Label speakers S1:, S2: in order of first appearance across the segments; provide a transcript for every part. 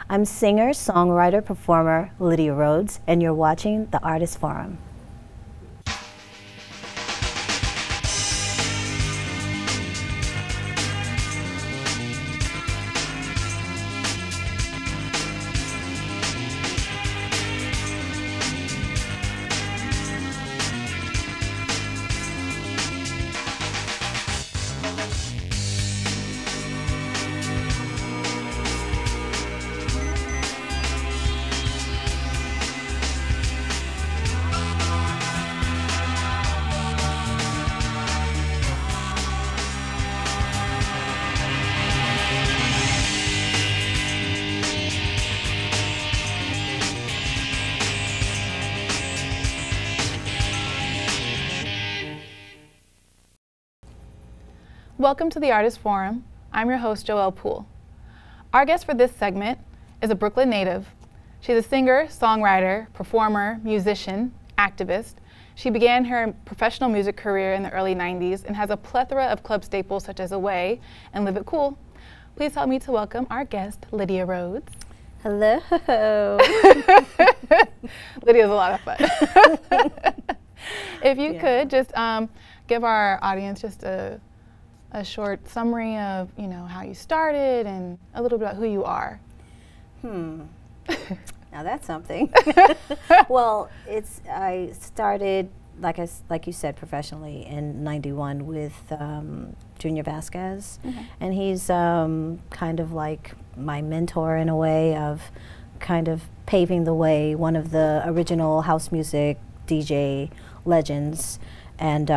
S1: I'm singer, songwriter, performer Lydia Rhodes, and you're watching The Artist Forum.
S2: Welcome to the Artist Forum. I'm your host, Joelle Poole. Our guest for this segment is a Brooklyn native. She's a singer, songwriter, performer, musician, activist. She began her professional music career in the early 90s and has a plethora of club staples such as Away and Live It Cool. Please help me to welcome our guest, Lydia Rhodes.
S1: Hello.
S2: Lydia's a lot of fun. If you could just give our audience just a short summary of, how you started and a little bit about who you are.
S1: Now that's something. Well, I started, like you said, professionally in '91 with Junior Vasquez, and he's kind of like my mentor in a way of kind of paving the way, one of the original house music DJ legends, and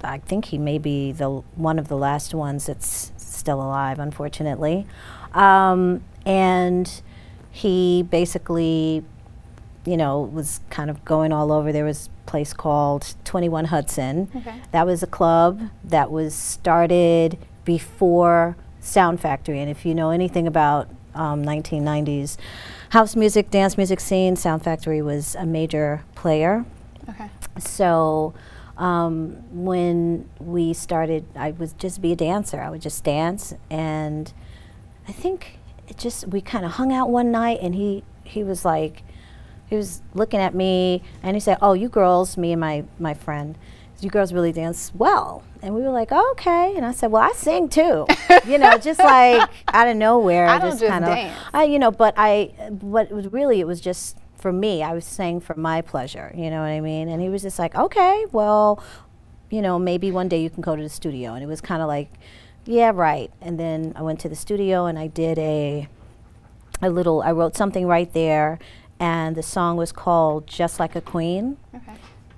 S1: I think he may be one of the last ones that's still alive, unfortunately. And he basically, was kind of going all over. There was a place called 21 Hudson. That was a club that was started before Sound Factory. And if you know anything about 1990s house music, dance music scene, Sound Factory was a major player. So when we started, I would just be a dancer. I would just dance, and I think we kind of hung out one night, and he was like, he was looking at me, and he said, "Oh, you girls," me and my friend, "you girls really dance well." And we were like, "Oh, okay." And I said, "Well, I sing too," just like out of nowhere.
S2: I don't just dance.
S1: But it was just for me. I was saying for my pleasure, you know what I mean? And he was just like, "Okay, well, maybe one day you can go to the studio." And it was kind of like, yeah, right. And then I went to the studio and I did I wrote something right there, and the song was called Just Like a Queen.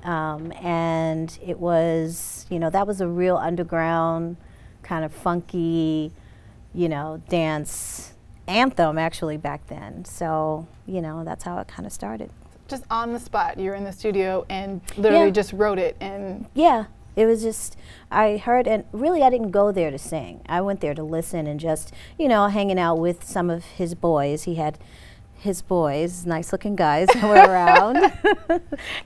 S1: And it was, that was a real underground kind of funky, dance anthem actually back then. So, that's how it kind of started.
S2: Just on the spot, you were in the studio and literally just wrote it. And
S1: yeah, it was just, I heard, and really I didn't go there to sing. I went there to listen and just, hanging out with some of his boys. He had his boys, nice looking guys that were around.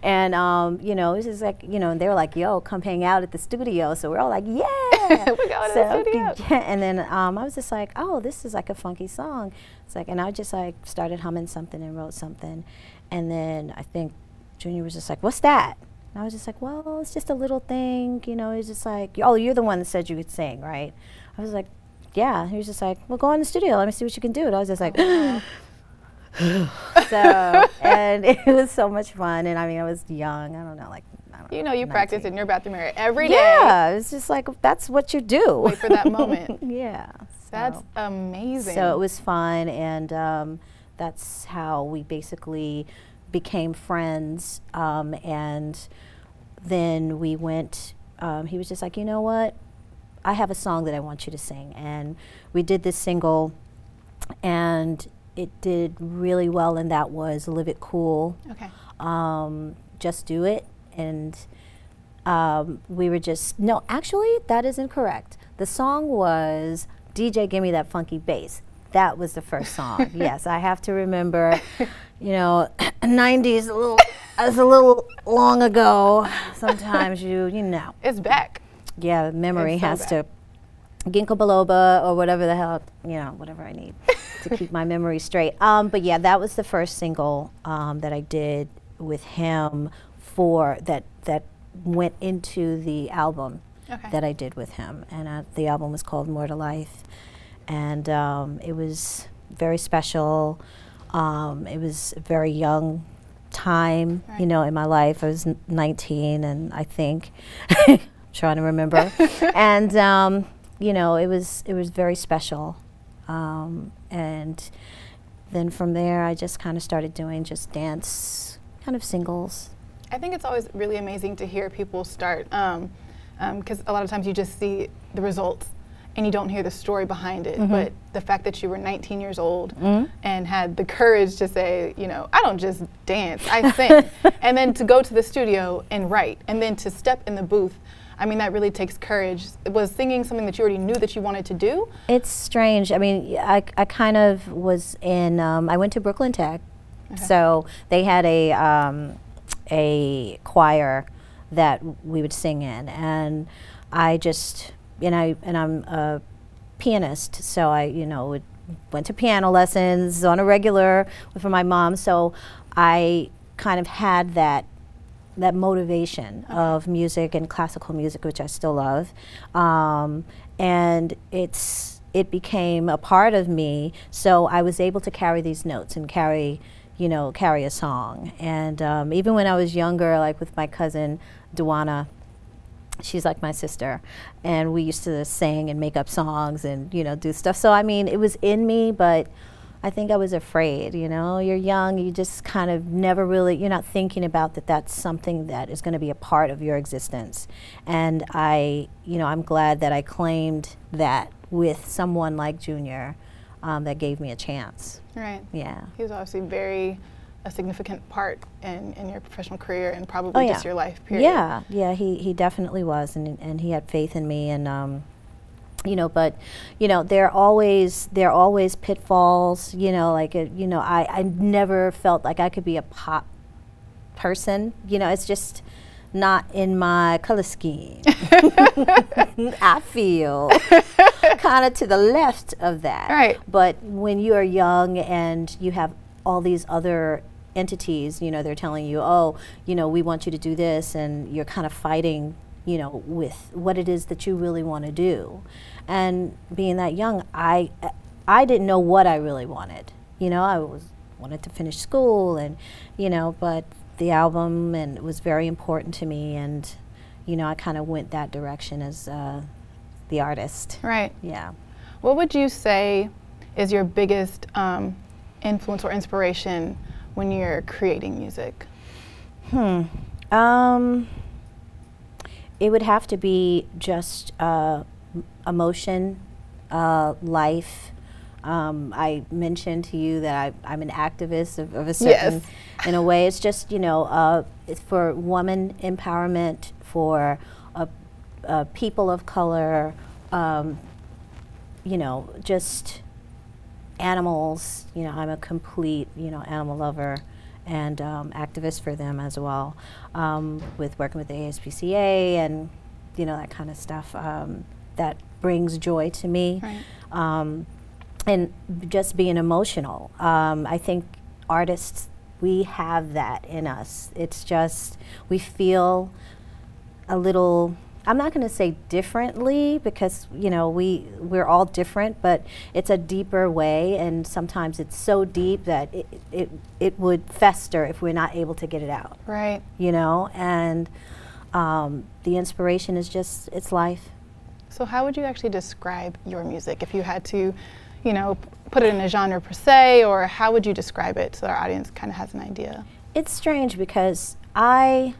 S1: And, it was just like, and they were like, "Yo, come hang out at the studio." So we're all like, "Yeah."
S2: We're going to the studio.
S1: And then I was just like, "Oh, this is like a funky song." It's like, and I just like started humming something and wrote something. And then I think Junior was just like, "What's that?" And I was just like, "Well, it's just a little thing." He's just like, "Oh, you're the one that said you could sing, right?" I was like, "Yeah." He was just like, "Well, go in the studio. Let me see what you can do." And I was just like, so, and it was so much fun. And I mean, I was young. I don't know, like,
S2: you 19. Practice in your bathroom mirror every day.
S1: Yeah, it's just like, that's what you do.
S2: Wait for that moment.
S1: Yeah.
S2: That's amazing.
S1: So it was fun, and that's how we basically became friends. And then we went, he was just like, "You know what? I have a song that I want you to sing." And we did this single, and it did really well, and that was Live It Cool. Just Do It. And we were just, no, actually, that isn't correct. The song was DJ Give Me That Funky Bass. That was the first song. Yes, I have to remember, 90s is a little long ago. Sometimes you know.
S2: It's back.
S1: Yeah, memory has to ginkgo biloba or whatever the hell, whatever I need to keep my memory straight. But yeah, that was the first single that I did with him for that went into the album that I did with him, and the album was called More to Life, and it was very special. It was a very young time, you know, in my life. I was 19, and I think trying to remember, and you know, it was very special, and then from there I just kind of started doing just dance kind of singles.
S2: I think it's always really amazing to hear people start, because a lot of times you just see the results and you don't hear the story behind it. But the fact that you were 19 years old and had the courage to say, you know, I don't just dance, I sing. And then to go to the studio and write, and then to step in the booth. I mean, that really takes courage. Was singing something that you already knew that you wanted to do? It's
S1: strange. I mean, I kind of was in, I went to Brooklyn Tech, so they had a choir that we would sing in, and I just, and I'm a pianist, so I, you know, went to piano lessons on a regular from my mom, so I kind of had that motivation of music and classical music, which I still love, and it became a part of me, so I was able to carry these notes and carry a song. And even when I was younger, like with my cousin Duana, she's like my sister, and we used to sing and make up songs and, you know, do stuff. So I mean, it was in me, but I think I was afraid, you know. You're young, you just kind of never really, you're not thinking about that that's something that is going to be a part of your existence. And I'm glad that I claimed that with someone like Junior that gave me a chance.
S2: Right.
S1: Yeah.
S2: He was obviously a significant part in your professional career and probably just your life, period.
S1: Yeah, yeah, he definitely was, and he had faith in me, and you know, but you know, there are always pitfalls, you know, like you know, I never felt like I could be a pop person, you know, it's just not in my color scheme. I feel kind of to the left of that.
S2: Right.
S1: But when you are young and you have all these other entities, you know, they're telling you, oh, you know, we want you to do this, and you're kind of fighting, you know, with what it is that you really want to do. And being that young, I didn't know what I really wanted. You know, I wanted to finish school, and, you know, but the album, and it was very important to me, and, you know, I kind of went that direction as the artist.
S2: Right.
S1: Yeah.
S2: What would you say is your biggest influence or inspiration when you're creating music?
S1: It would have to be just emotion, life. I mentioned to you that I'm an activist of a certain, in a way. It's just, you know, it's for woman empowerment, for people of color, you know, just animals. You know, I'm a complete, you know, animal lover and activist for them as well, with working with the ASPCA and, you know, that kind of stuff. That brings joy to me.
S2: Right.
S1: And just being emotional. I think artists, we have that in us. It's just, we feel a little, I'm not gonna say differently, because, you know, we're all different, but it's a deeper way, and sometimes it's so deep that it would fester if we're not able to get it out.
S2: Right.
S1: You know, and the inspiration is just, it's life.
S2: So how would you actually describe your music if you had to, you know, put it in a genre per se, or how would you describe it so our audience kind of has an idea? It's
S1: strange because I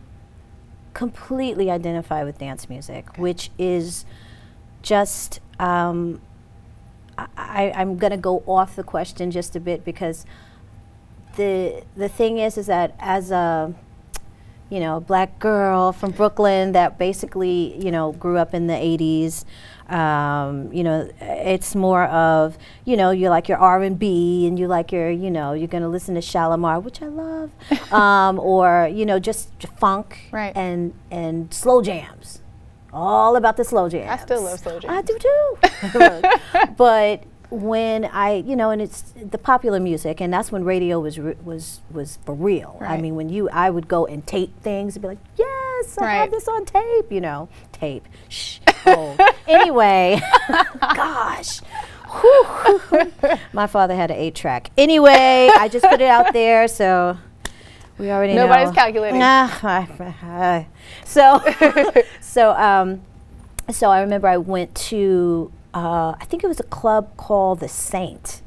S1: completely identify with dance music, which is just, I'm going to go off the question just a bit, because the thing is that as a, you know, black girl from Brooklyn that basically, you know, grew up in the 80s, you know, it's more of, you know, you like your R&B, and you like your, you know, you're going to listen to Shalimar, which I love, or, you know, just funk,
S2: right,
S1: and slow jams. All about the slow jams.
S2: I still love slow jams.
S1: I do too. But when I, you know, and it's the popular music, and that's when radio was for real.
S2: Right.
S1: I mean, when I would go and tape things and be like, yes, I have this on tape, you know, tape. Shh. Oh. Anyway, gosh. My father had an 8-track. Anyway, I just put it out there, so we already know.
S2: Nobody's calculating.
S1: So I remember I went to, I think it was a club called The Saint.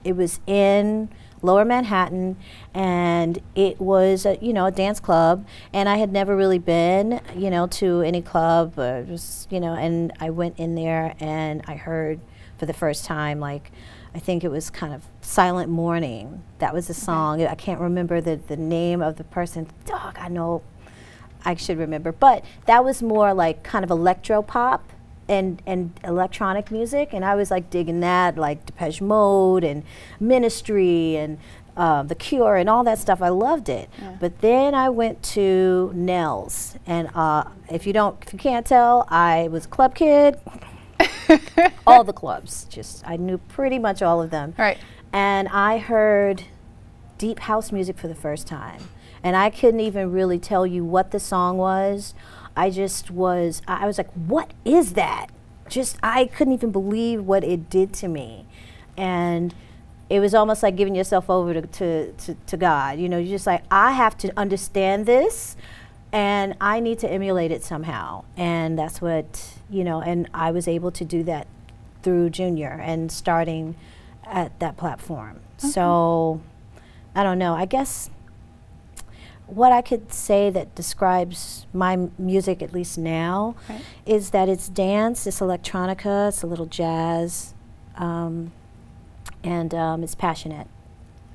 S1: It was in Lower Manhattan, and it was a, you know, a dance club, and I had never really been, you know, to any club, just, you know, and I went in there and I heard for the first time, like, I think it was kind of Silent Morning. That was the song. I can't remember the name of the person. Dog, I know I should remember, but that was more like kind of electro pop and electronic music, and I was like digging that, like Depeche Mode and Ministry and The Cure and all that stuff. I loved it. Yeah. But then I went to Nell's, and if you can't tell, I was a club kid. All the clubs, I knew pretty much all of them.
S2: Right. And
S1: I heard deep house music for the first time. And I couldn't even really tell you what the song was. I was like, what is that? I couldn't even believe what it did to me. And it was almost like giving yourself over to God. You know, you're just like, I have to understand this, and I need to emulate it somehow. And that's what, you know, and I was able to do that through Junior and starting at that platform. Okay. So, I don't know, I guess what I could say that describes my music, at least now, is that it's dance, it's electronica, it's a little jazz, and it's passionate.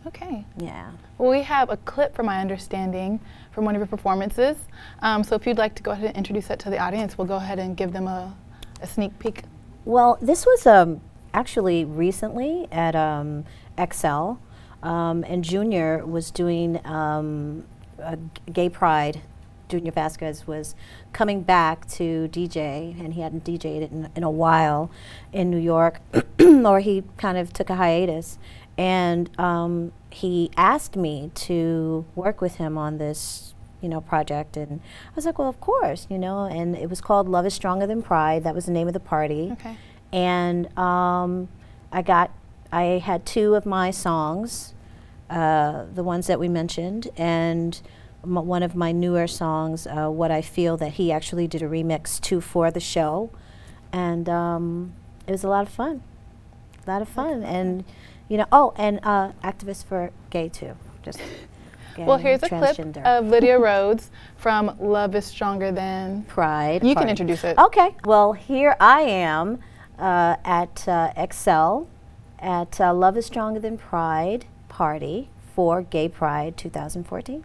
S2: Okay.
S1: Yeah.
S2: Well, we have a clip, from my understanding, from one of your performances. So if you'd like to go ahead and introduce that to the audience, we'll go ahead and give them a sneak peek.
S1: Well, this was actually recently at XL, and Junior was doing Gay Pride. Junior Vasquez was coming back to DJ, and he hadn't DJ'd in a while in New York, or he kind of took a hiatus. And he asked me to work with him on this, you know, project, and I was like, well, of course, you know. And it was called Love Is Stronger Than Pride. That was the name of the party.
S2: Okay.
S1: And I had 2 of my songs, the ones that we mentioned, and one of my newer songs, What I Feel, that he actually did a remix to for the show, and it was a lot of fun. A lot of fun, and you know, oh, and activist for gay too. Just
S2: well, here's a clip of Lydia Rhodes from Love Is Stronger Than
S1: Pride.
S2: You can introduce it.
S1: Okay. Well, here I am at XL at Love Is Stronger Than Pride party for Gay Pride 2014.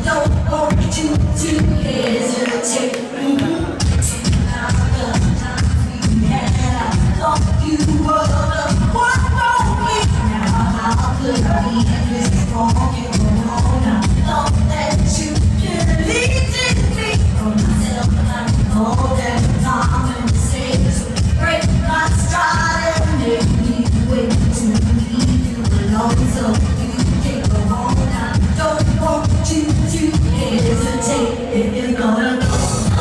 S3: Don't want you to If you're gonna go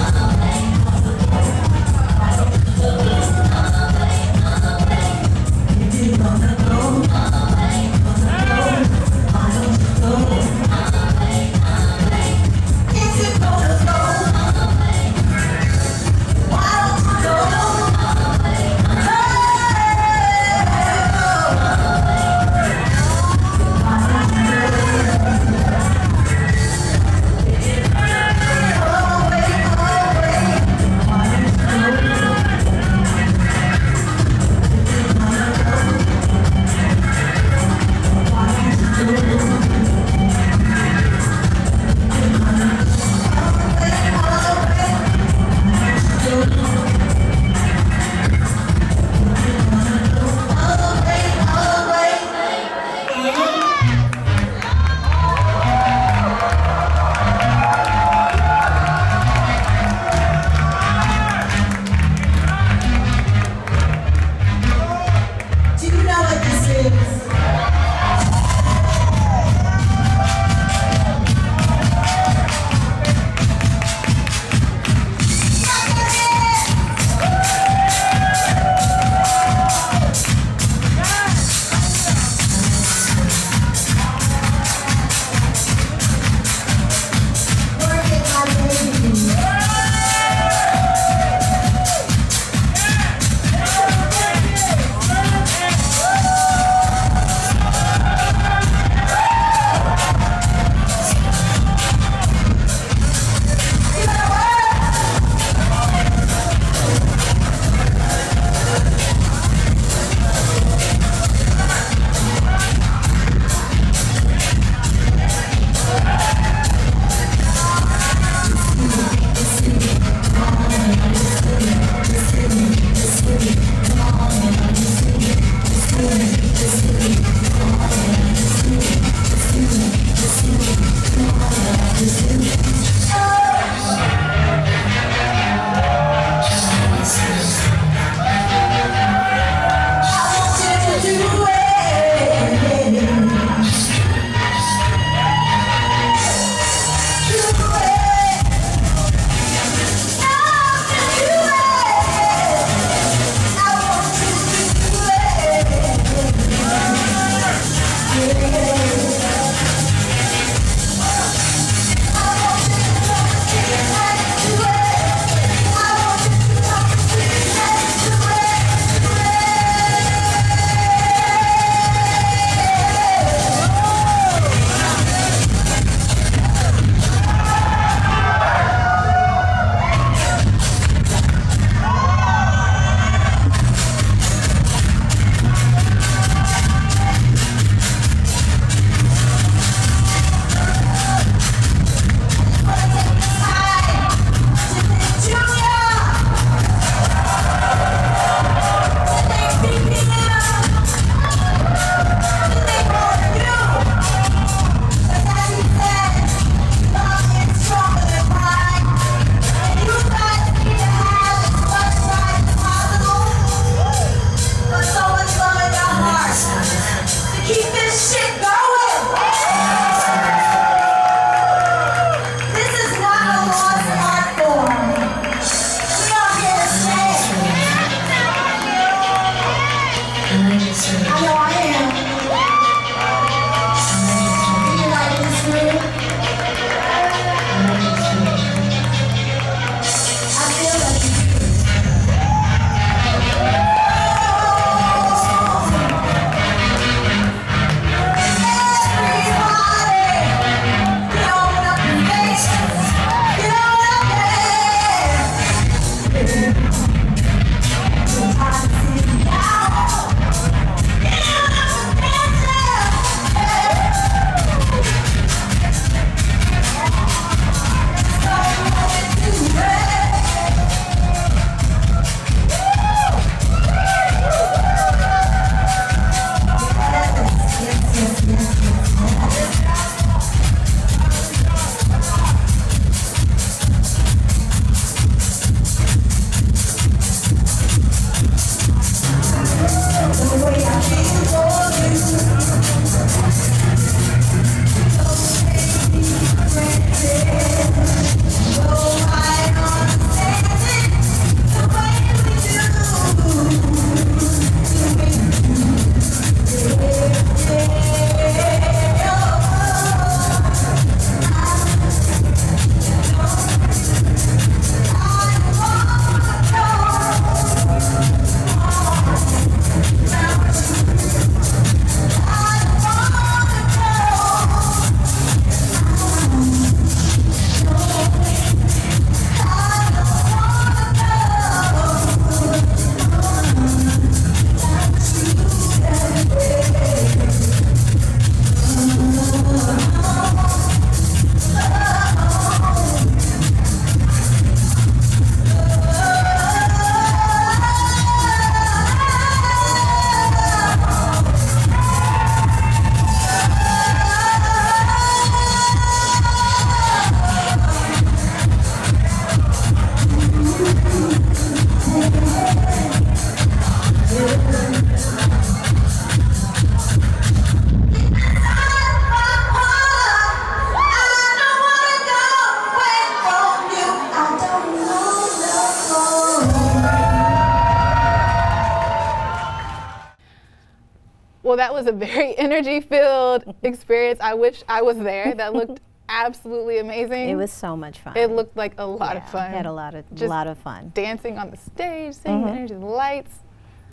S2: Well, that was a very energy-filled experience. I wish I was there. That looked absolutely amazing.
S1: It was so much fun.
S2: It looked like a lot of fun.
S1: We had a lot of fun.
S2: Dancing on the stage, seeing the energy, the lights.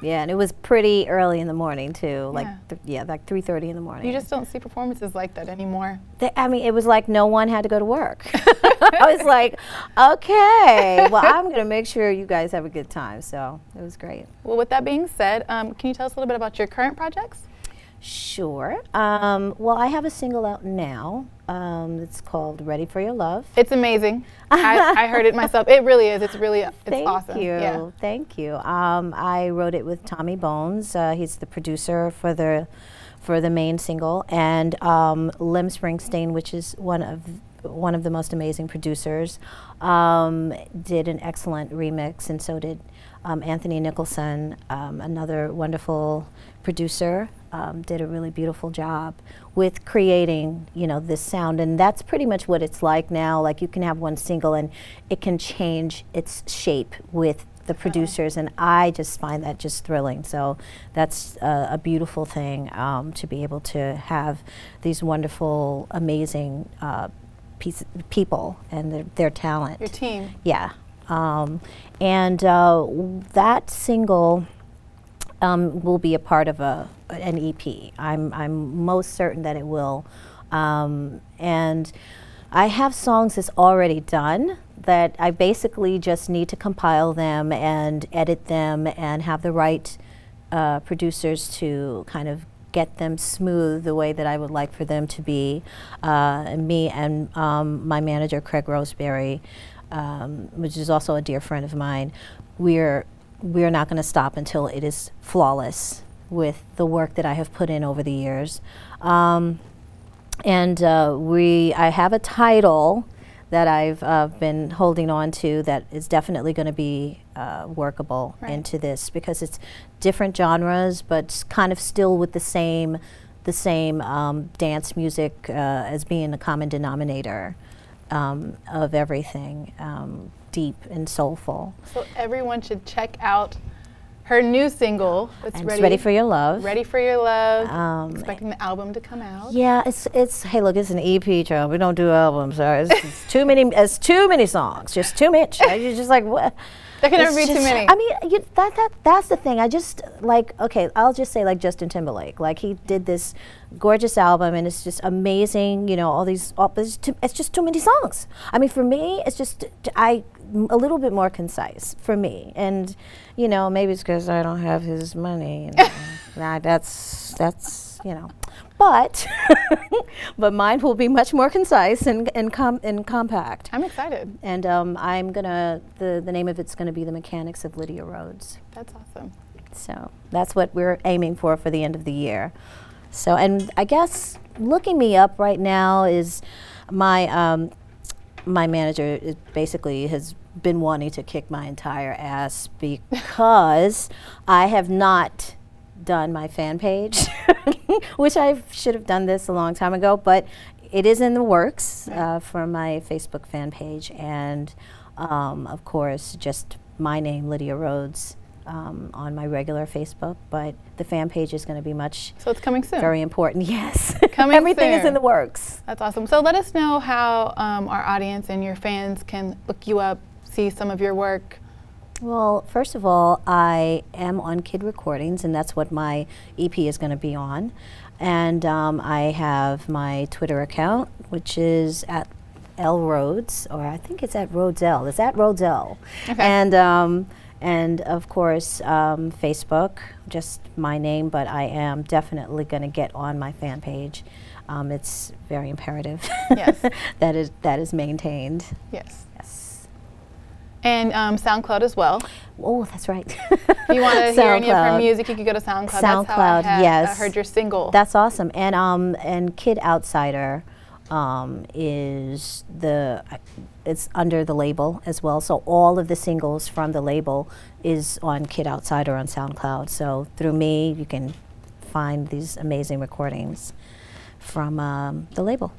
S1: Yeah, and it was pretty early in the morning too, like like 3:30 in the morning.
S2: You just don't see performances like that anymore.
S1: I mean, it was like no one had to go to work. I was like, okay, well, I'm going to make sure you guys have a good time. So it was great.
S2: Well, with that being said, can you tell us a little bit about your current projects?
S1: Sure. Well, I have a single out now. It's called Ready for Your Love.
S2: It's amazing. I heard it myself. It really is. It's awesome.
S1: Thank you.
S2: Yeah.
S1: Thank you. I wrote it with Tommy Bones. He's the producer for the main single, and Lim Springsteen, which is one of the most amazing producers, did an excellent remix, and so did Anthony Nicholson, another wonderful producer. Did a really beautiful job with creating, you know, this sound, and that's pretty much what it's like now. Like, you can have one single and it can change its shape with the producers, and I just find that just thrilling. So that's a beautiful thing, to be able to have these wonderful, amazing people and their talent.
S2: Your team.
S1: Yeah, and that single will be a part of an EP. I'm most certain that it will, and I have songs that's already done that I basically just need to compile them and edit them and have the right producers to kind of get them smooth the way that I would like for them to be. Me and my manager, Craig Roseberry, which is also a dear friend of mine, we're not going to stop until it is flawless with the work that I have put in over the years. I have a title that I've been holding on to that is definitely going to be workable into this, because it's different genres, but kind of still with the same dance music as being a common denominator of everything, deep and soulful. So
S2: everyone should check out her new single.
S1: It's Ready for Your Love.
S2: Ready for Your Love. Expecting the album to come out.
S1: Yeah, it's hey, look, it's an EP, child. We don't do albums. It's too many. It's too many songs. Just too much. You're just like, what?
S2: There can never be too many.
S1: I mean, that's the thing. I just like, okay, I'll just say like Justin Timberlake. Like, he did this gorgeous album, and it's just amazing. You know, all these. It's just too many songs. I mean, for me, it's just a little bit more concise for me, and you know, maybe it's because I don't have his money. Nah, that's you know, but but mine will be much more concise and compact.
S2: I'm excited.
S1: And I'm gonna the name of it's gonna be The Mechanics of Lydia Rhodes.
S2: That's awesome.
S1: So that's what we're aiming for the end of the year. So, and I guess looking me up right now is my my manager is basically has been wanting to kick my entire ass because I have not done my fan page, which I should have done this a long time ago, but it is in the works for my Facebook fan page, and of course just my name, Lydia Rhodes, on my regular Facebook, but the fan page is going to be
S2: so it's coming soon.
S1: Very important, yes.
S2: Coming
S1: Everything
S2: soon.
S1: is in the works.
S2: That's awesome. So let us know how our audience and your fans can look you up, see some of your work.
S1: Well, first of all, I am on Kid Recordings, and that's what my EP is going to be on. And I have my Twitter account, which is at L Rhodes, or I think it's at Rhodesell. It's at Rhodesell. Okay. And of course, Facebook, just my name, but I am definitely going to get on my fan page. It's very imperative.
S2: Yes.
S1: that is maintained.
S2: Yes.
S1: Yes.
S2: And SoundCloud as well.
S1: Oh, that's right.
S2: If you want to hear any of her music, you can go to SoundCloud.
S1: SoundCloud,
S2: That's how I
S1: yes.
S2: heard your single.
S1: That's awesome. And Kid Outsider is it's under the label as well. So all of the singles from the label is on Kid Outsider on SoundCloud. So through me, you can find these amazing recordings from the label.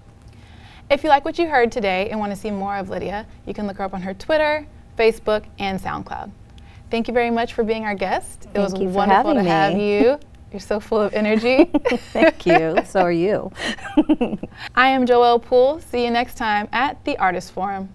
S2: If you like what you heard today and want to see more of Lydia, you can look her up on her Twitter, Facebook, and SoundCloud. Thank you very much for being our guest. It was wonderful to have you. You're so full of energy.
S1: Thank you. So are you.
S2: I am Joelle Poole. See you next time at the Artist Forum.